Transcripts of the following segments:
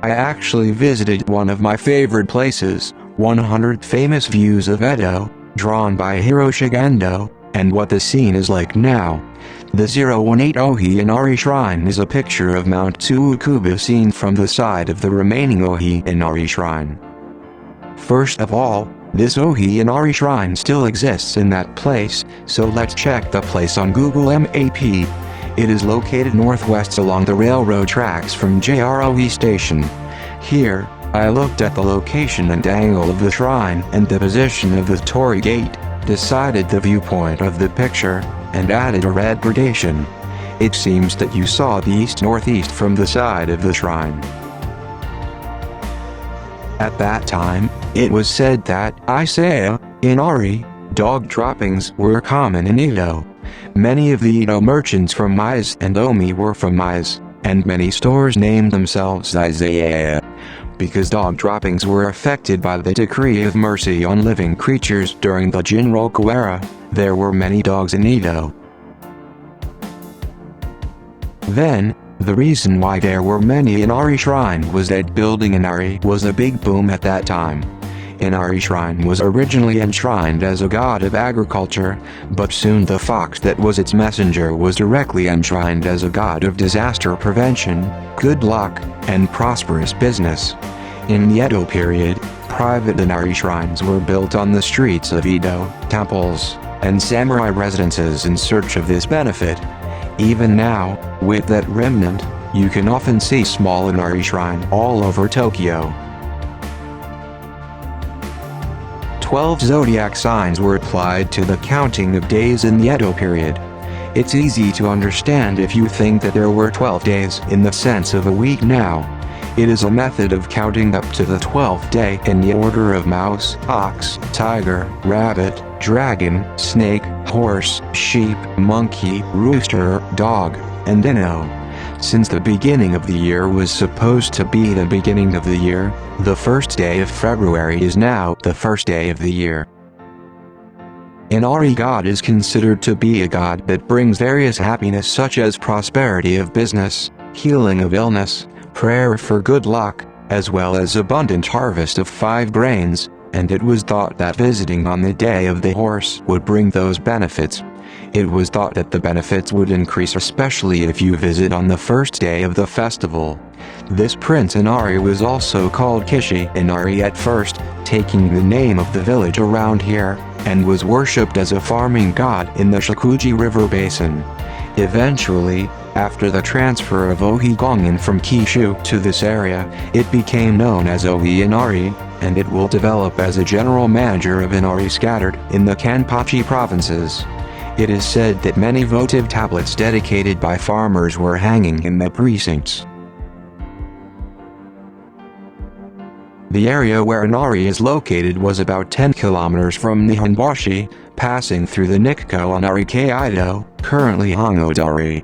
I actually visited one of my favorite places, 100 Famous Views of Edo, drawn by Hiroshige Ando, and what the scene is like now. The 018 Oji Inari Shrine is a picture of Mount Tsukuba seen from the side of the remaining Oji Inari Shrine. First of all, this Oji Inari Shrine still exists in that place, so let's check the place on Google Map. It is located northwest along the railroad tracks from JR Oji Station. Here, I looked at the location and angle of the shrine and the position of the torii gate, decided the viewpoint of the picture, and added a red gradation. It seems that you saw the east-northeast from the side of the shrine. At that time, it was said that Inari dog droppings were common in Edo. Many of the Edo merchants from Maize and Omi were from Maize, and many stores named themselves Isaiah. Because dog droppings were affected by the decree of mercy on living creatures during the Jinroku era, there were many dogs in Edo. Then, the reason why there were many Inari Shrine was that building Inari was a big boom at that time. Inari Shrine was originally enshrined as a god of agriculture, but soon the fox that was its messenger was directly enshrined as a god of disaster prevention, good luck, and prosperous business. In the Edo period, private Inari shrines were built on the streets of Edo, temples, and samurai residences in search of this benefit. Even now, with that remnant, you can often see small Inari shrine all over Tokyo. 12 zodiac signs were applied to the counting of days in the Edo period. It's easy to understand if you think that there were 12 days in the sense of a week now. It is a method of counting up to the 12th day in the order of mouse, ox, tiger, rabbit, dragon, snake, horse, sheep, monkey, rooster, dog, and Inno. Since the beginning of the year was supposed to be the beginning of the year, the first day of February is now the first day of the year. Inari god is considered to be a god that brings various happiness such as prosperity of business, healing of illness, prayer for good luck, as well as abundant harvest of 5 grains, and it was thought that visiting on the day of the horse would bring those benefits. It was thought that the benefits would increase especially if you visit on the first day of the festival. This Prince Inari was also called Kishi Inari at first, taking the name of the village around here, and was worshipped as a farming god in the Shikuji River basin. Eventually, after the transfer of Oji Gongen from Kishu to this area, it became known as Oji Inari, and it will develop as a general manager of Inari scattered in the Kanpachi provinces. It is said that many votive tablets dedicated by farmers were hanging in the precincts. The area where Inari is located was about 10 kilometers from Nihonbashi, passing through the Nikko Inari Kaido, currently Hongodari.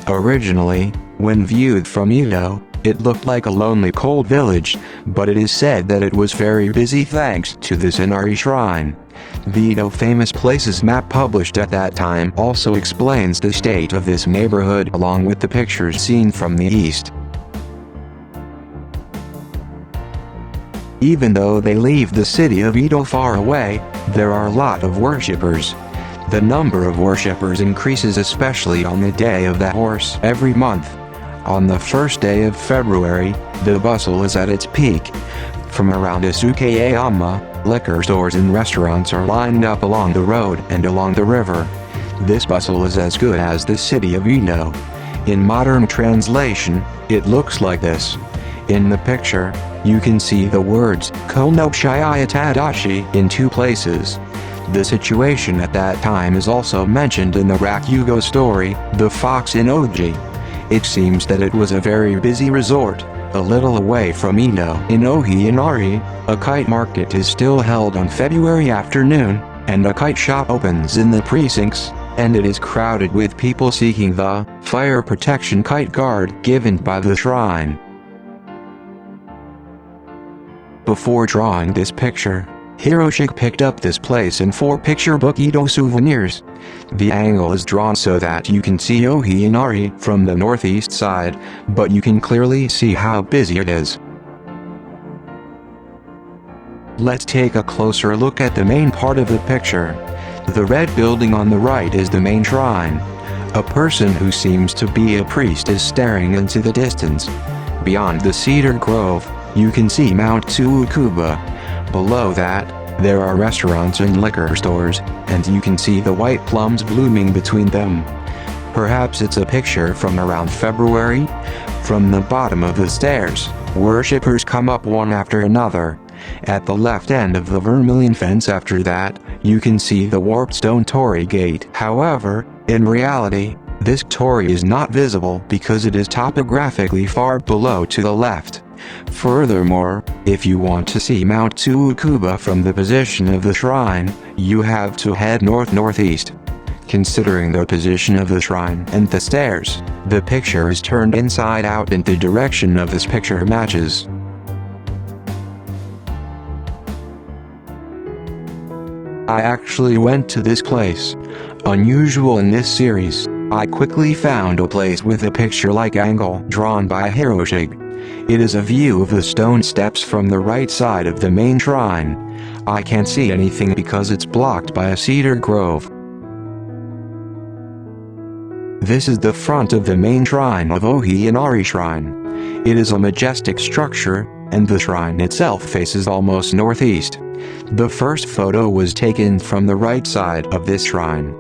Originally, when viewed from Edo, it looked like a lonely cold village, but it is said that it was very busy thanks to this Inari shrine. The Edo Famous Places map published at that time also explains the state of this neighborhood along with the pictures seen from the east. Even though they leave the city of Edo far away, there are a lot of worshippers. The number of worshippers increases especially on the day of the horse every month. On the first day of February, the bustle is at its peak. From around Ukiyo-e, liquor stores and restaurants are lined up along the road and along the river. This bustle is as good as the city of Edo. In modern translation, it looks like this. In the picture, you can see the words Kono Shiya Tadashi in 2 places. The situation at that time is also mentioned in the Rakugo story, The Fox in Oji. It seems that it was a very busy resort, a little away from Edo. In Oji Inari, a kite market is still held on February afternoon, and a kite shop opens in the precincts, and it is crowded with people seeking the fire protection kite guard given by the shrine. Before drawing this picture, Hiroshige picked up this place in 4 picture book Edo souvenirs. The angle is drawn so that you can see Oji Inari from the northeast side, but you can clearly see how busy it is. Let's take a closer look at the main part of the picture. The red building on the right is the main shrine. A person who seems to be a priest is staring into the distance. Beyond the cedar grove, you can see Mount Tsukuba. Below that, there are restaurants and liquor stores, and you can see the white plums blooming between them. Perhaps it's a picture from around February? From the bottom of the stairs, worshippers come up one after another. At the left end of the vermilion fence after that, you can see the warped stone torii gate. However, in reality, this torii is not visible because it is topographically far below to the left. Furthermore, if you want to see Mount Tsukuba from the position of the shrine, you have to head north-northeast. Considering the position of the shrine and the stairs, the picture is turned inside out and the direction of this picture matches. I actually went to this place. Unusual in this series, I quickly found a place with a picture-like angle drawn by Hiroshige. It is a view of the stone steps from the right side of the main shrine. I can't see anything because it's blocked by a cedar grove. This is the front of the main shrine of Oji Inari Shrine. It is a majestic structure, and the shrine itself faces almost northeast. The first photo was taken from the right side of this shrine.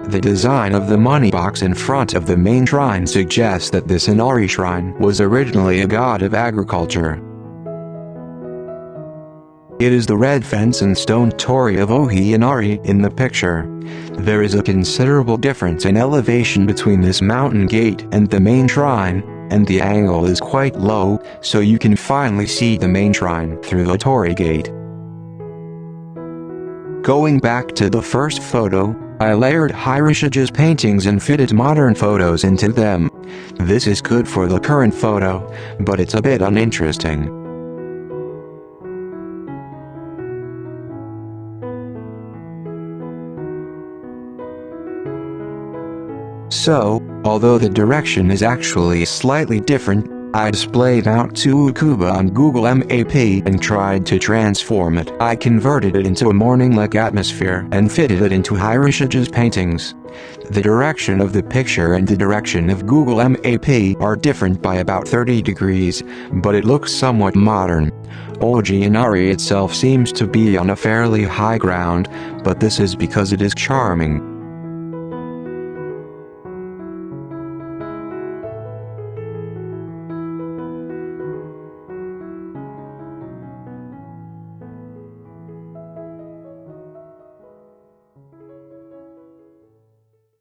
The design of the money box in front of the main shrine suggests that this Inari shrine was originally a god of agriculture. It is the red fence and stone torii of Oji Inari in the picture. There is a considerable difference in elevation between this mountain gate and the main shrine, and the angle is quite low, so you can finally see the main shrine through the torii gate. Going back to the first photo, I layered Hiroshige's paintings and fitted modern photos into them. This is good for the current photo, but it's a bit uninteresting. So, although the direction is actually slightly different, I displayed Mount Tsukuba on Google Map and tried to transform it. I converted it into a morning-like atmosphere and fitted it into Hiroshige's paintings. The direction of the picture and the direction of Google Map are different by about 30 degrees, but it looks somewhat modern. Oji Inari itself seems to be on a fairly high ground, but this is because it is charming.